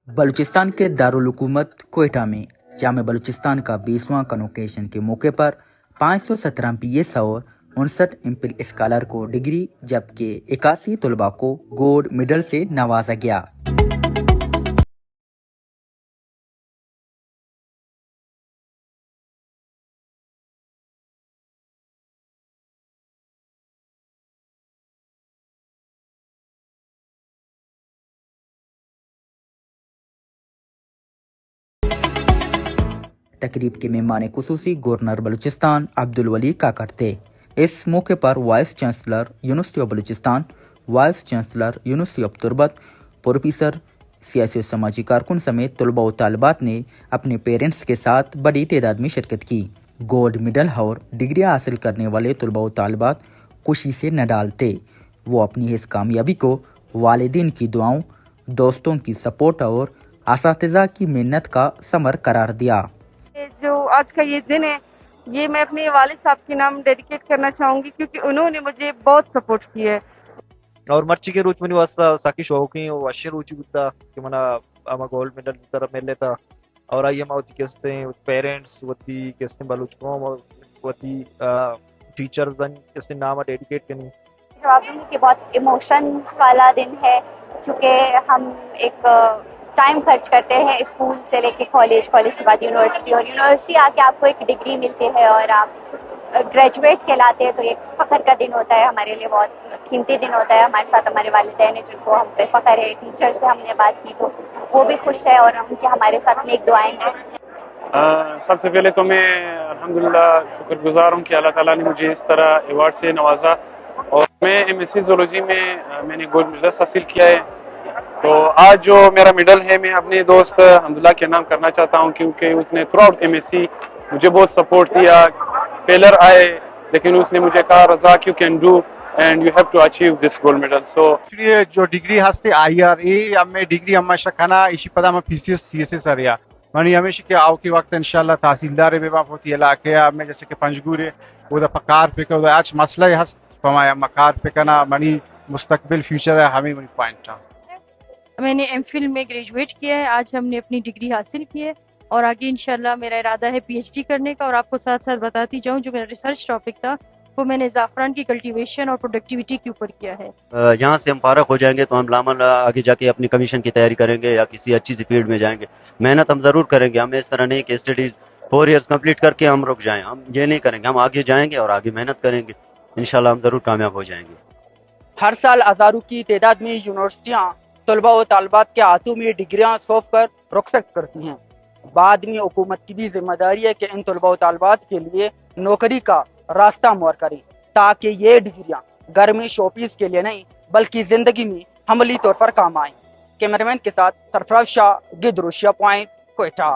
बलूचिस्तान के दारुल हुकूमत कोयटा में जामे बलूचिस्तान का 20वां कन्वोकेशन के मौके पर 517 BS और 59 एमफिल स्कॉलर को डिग्री जबकि 81 तलबा को गोल्ड मेडल से नवाजा गया। तकरीब के मेहमान खुसूसी गवर्नर बलूचिस्तान अब्दुल वली काकड़ थे। इस मौके पर vice chancellor university of Balochistan, vice chancellor university of Turbat, professor, सियासी और समाजी कारकुन समेत तलबा व तालिबात ने अपने पेरेंट्स के साथ बड़ी तादाद में शिरकत की। गोल्ड मेडल और डिग्रियां हासिल करने वाले तलबा व तालिबात खुशी से न डालते। वो अपनी इस कामयाबी को वालिदैन की दुआओं, दोस्तों की सपोर्ट और असातिज़ा की मेहनत का समर करार दिया। जो आज का ये दिन है, ये मैं अपने वालिद साहब के नाम डेडिकेट करना चाहूँगी क्योंकि उन्होंने मुझे बहुत सपोर्ट किया है। और मर्चिगे रूचमनी वास्ता साकी शौकी और वाशे रूची गुत्ता कि मना आमा गोल्ड मेडल तरफ मिल लेता और आई मावती केस्ते पेरेंट्स वती केस्ते बलूच कौम और वती टीचर्स दन केस्ते नाम डेडिकेट करनी। जवाब दूंगी कि बहुत इमोशंस वाला दिन है क्योंकि हम एक टाइम खर्च करते हैं स्कूल से लेके कॉलेज, कॉलेज के बाद यूनिवर्सिटी और यूनिवर्सिटी आके आपको एक डिग्री मिलती है और आप ग्रेजुएट कहलाते हैं, तो एक फख्र का दिन होता है हमारे लिए, बहुत कीमती दिन होता है। हमारे साथ हमारे वालिदैन हैं जिनको हम पे फख्र है। टीचर से हमने बात की तो वो भी खुश है और उनकी हमारे साथ नेक दुआएं हैं। सबसे पहले तो मैं अल्हम्दुलिल्लाह शुक्रगुजार हूँ कि अल्लाह ताला ने मुझे इस तरह अवार्ड से नवाजा और मैं MSc ज़ूलॉजी में मैंने गोल्ड मेडल हासिल किया है। तो आज जो मेरा मेडल है मैं अपने दोस्त हमदुल्ला के नाम करना चाहता हूँ क्योंकि उसने थ्रू आउट MSc मुझे बहुत सपोर्ट किया। फेलर आए लेकिन उसने मुझे कहा Razaq you can do and you have to achieve this gold medal. So इसलिए जो डिग्री हस्ते IRA अम्मे डिग्री अम्मा शखाना इसी पदा में PCS CSS अरिया मनी हमेशा के आओ के वक्त इंशाल्लाह तहसीलदार बे बाप होती इलाके में जैसे कि पंजगुरे उधर पकार पे को आज मसला है हस्त पमाया मकार पे करना मनी मुस्तकबिल फ्यूचर है हमें मनी पॉइंट था। मैंने MPhil में ग्रेजुएट किया है, आज हमने अपनी डिग्री हासिल की है और आगे इंशाल्लाह मेरा इरादा है PhD करने का। और आपको साथ साथ बताती जाऊं जो मेरा रिसर्च टॉपिक था वो मैंने ज़ाफ़रान की कल्टीवेशन और प्रोडक्टिविटी के ऊपर किया है। यहाँ से हम फारग हो जाएंगे तो हम लामन आगे जाके अपनी कमीशन की तैयारी करेंगे या किसी अच्छी सी फील्ड में जाएंगे। मेहनत हम ज़रूर करेंगे, हमें इस तरह नहीं कि स्टडीज 4 years कंप्लीट करके हम रुक जाएं। हम ये नहीं करेंगे, हम आगे जाएंगे और आगे मेहनत करेंगे, इंशाल्लाह हम ज़रूर कामयाब हो जाएंगे। हर साल हज़ारों की तादाद में यूनिवर्सिटियाँ तलबा व तालिबात के हाथों में डिग्रियाँ सौंप कर रुखसत करती हैं। बाद में हुकूमत की भी जिम्मेदारी है कि इन तलबा व तालिबात के लिए नौकरी का रास्ता मुहैया करे ताकि ये डिग्रियाँ घर में शोपीस के लिए नहीं बल्कि जिंदगी में अमली तौर पर काम आएं। कैमरामैन के साथ सरफराज शाह, गिद्रोशिया पॉइंट, कोयटा।